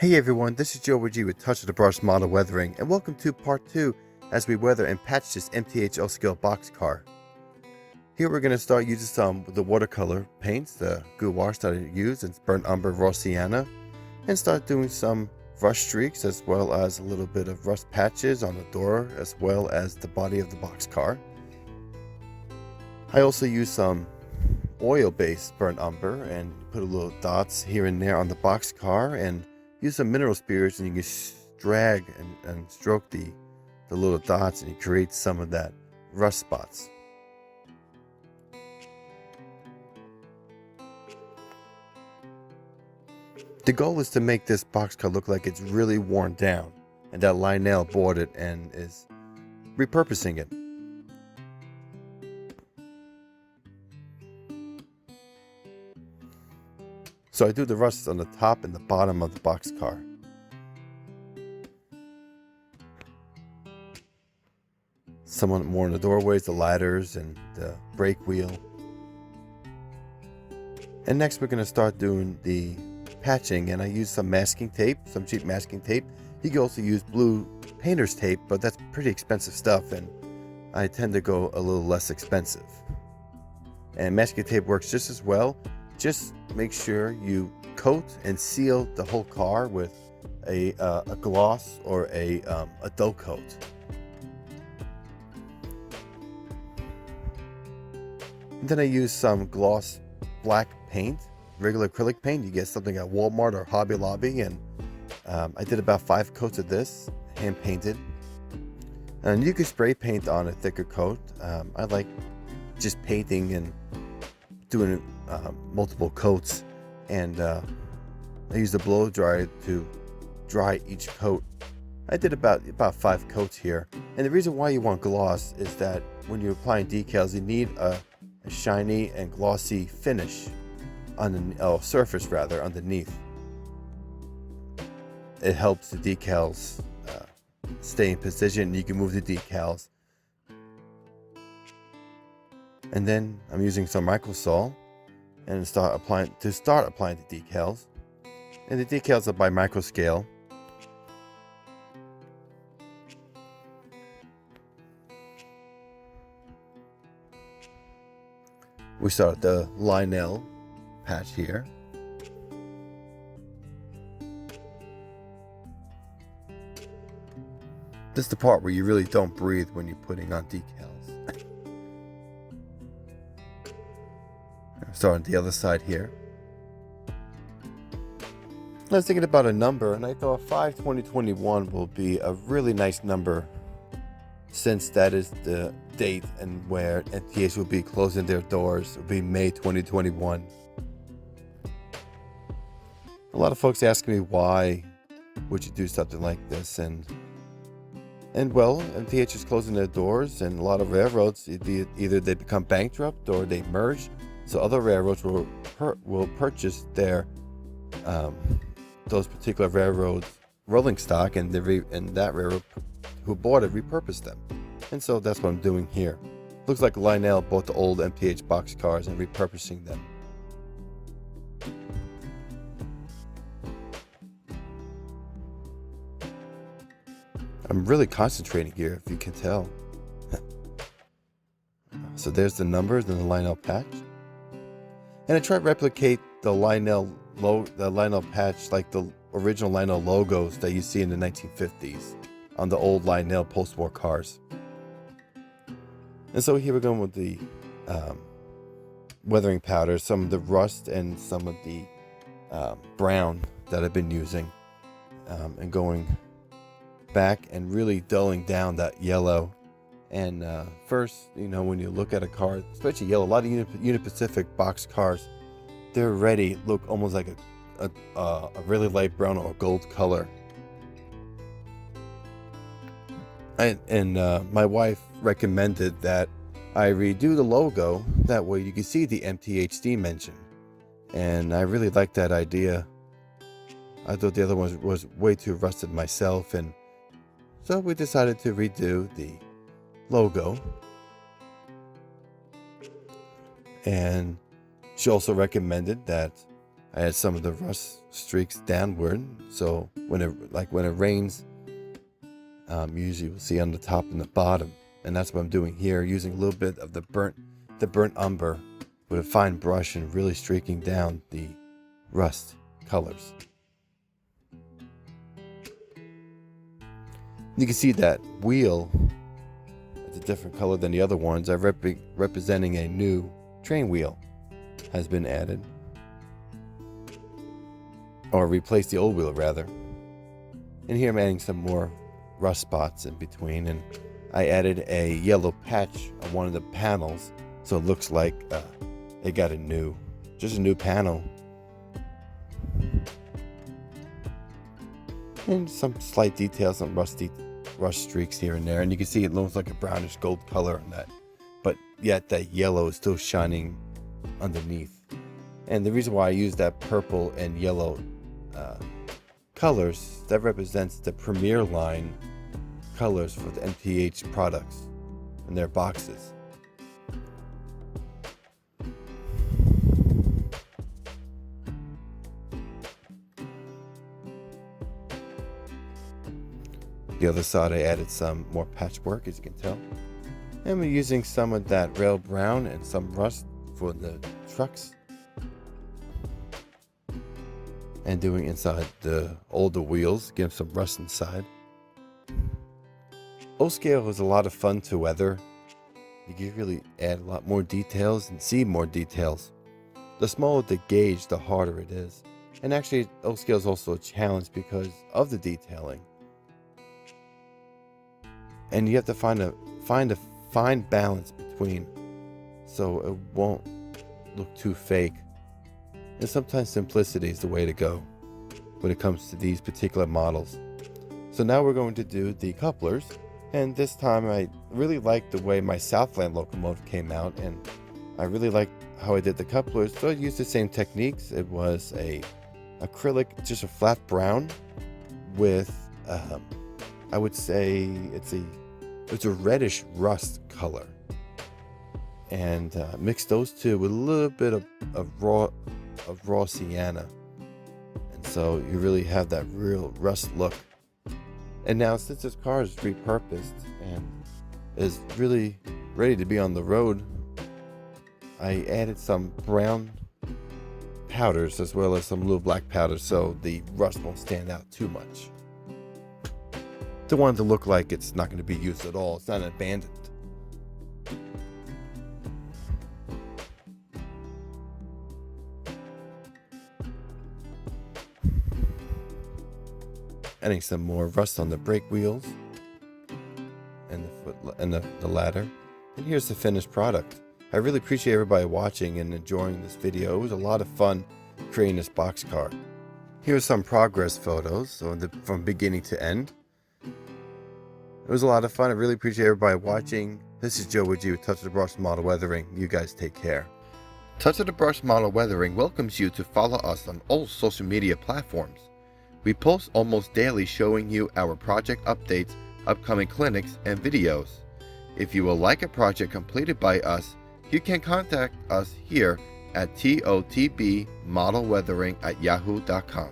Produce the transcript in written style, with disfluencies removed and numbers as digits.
Hey everyone, this is Joe G with Touch of the Brush Model Weathering, and welcome to part 2 as we weather and patch this MTH O Scale Boxcar. Here we're going to start using some of the watercolor paints, the gouache that I use, it's burnt umber raw sienna, and start doing some brush streaks as well as a little bit of rust patches on the door as well as the body of the boxcar. I also use some oil-based burnt umber and put a little dots here and there on the boxcar, and use some mineral spirits, and you can drag and stroke the little dots, and you create some of that rust spots. The goal is to make this boxcar look like it's really worn down and that Lionel bought it and is repurposing it. So I do the rust on the top and the bottom of the boxcar. Some more in the doorways, the ladders, and the brake wheel. And next we're going to start doing the patching, and I use some masking tape, some cheap masking tape. You can also use blue painter's tape, but that's pretty expensive stuff, and I tend to go a little less expensive. And masking tape works just as well. Just make sure you coat and seal the whole car with a gloss or a dull coat. And then I use some gloss black paint, regular acrylic paint. You get something at Walmart or Hobby Lobby, and I did about 5 coats of this, hand painted. And you can spray paint on a thicker coat. I like just painting and doing multiple coats, and I use the blow dryer to dry each coat. I did about 5 coats here, and the reason why you want gloss is that when you're applying decals, you need a shiny and glossy finish on the surface rather underneath. It helps the decals stay in position. You can move the decals. And then I'm using some microsol and start applying the decals. And the decals are by micro scale. We start at the Lionel Patch here. This is the part where you really don't breathe when you're putting on decals. Starting the other side here. I was thinking about a number, and I thought 5/20/21 will be a really nice number, since that is the date and where MTH will be closing their doors. It will be May 2021. A lot of folks ask me why would you do something like this, and well, MTH is closing their doors, and a lot of railroads either they become bankrupt or they merge. So other railroads will purchase their those particular railroads rolling stock, and that railroad who bought it repurposed them. And so that's what I'm doing here. Looks like Lionel bought the old MTH boxcars and repurposing them. I'm really concentrating here, if you can tell. So there's the numbers and the Lionel Patch. And I try to replicate the Lionel Patch, like the original Lionel logos that you see in the 1950s on the old Lionel post-war cars. And so here we're going with the weathering powder, some of the rust and some of the brown that I've been using, and going back and really dulling down that yellow. And first, when you look at a car, especially yellow, a lot of Union Pacific box cars, they're already look almost like a really light brown or gold color. And my wife recommended that I redo the logo, that way you can see the MTHD mention. And I really liked that idea. I thought the other one was way too rusted myself, and so we decided to redo the logo. And she also recommended that I had some of the rust streaks downward, so when it rains, usually you'll see on the top and the bottom, and that's what I'm doing here, using a little bit of the burnt umber with a fine brush and really streaking down the rust colors. You can see that wheel, it's a different color than the other ones. I'm representing a new train wheel has been added, or replaced the old wheel rather. And here I'm adding some more rust spots in between, and I added a yellow patch on one of the panels, so it looks like it got just a new panel. And some slight details, some rust streaks here and there, and you can see it looks like a brownish gold color on that, but yet that yellow is still shining underneath. And the reason why I use that purple and yellow colors, that represents the Premier line colors for the MTH products in their boxes. The other side I added some more patchwork, as you can tell. And we're using some of that rail brown and some rust for the trucks. And doing inside the older wheels, give some rust inside. O Scale was a lot of fun to weather. You can really add a lot more details and see more details. The smaller the gauge, the harder it is. And actually, O Scale is also a challenge because of the detailing. And you have to find a fine balance between, so it won't look too fake. And sometimes simplicity is the way to go when it comes to these particular models. So now we're going to do the couplers, and this time I really liked the way my Southland locomotive came out, and I really liked how I did the couplers, so I used the same techniques. It was a acrylic, just a flat brown with I would say it's a reddish rust color, and mix those two with a little bit of raw sienna, and so you really have that real rust look. And now, since this car is repurposed and is really ready to be on the road, I added some brown powders as well as some little black powders so the rust won't stand out too much. Don't want it to look like it's not going to be used at all. It's not abandoned. Adding some more rust on the brake wheels and the ladder. And here's the finished product. I really appreciate everybody watching and enjoying this video. It was a lot of fun creating this boxcar. Here's some progress photos from beginning to end. It was a lot of fun. I really appreciate everybody watching. This is Joe with you, Touch of the Brush Model Weathering. You guys take care. Touch of the Brush Model Weathering welcomes you to follow us on all social media platforms. We post almost daily showing you our project updates, upcoming clinics, and videos. If you would like a project completed by us, you can contact us here at TOTBModelWeathering@yahoo.com.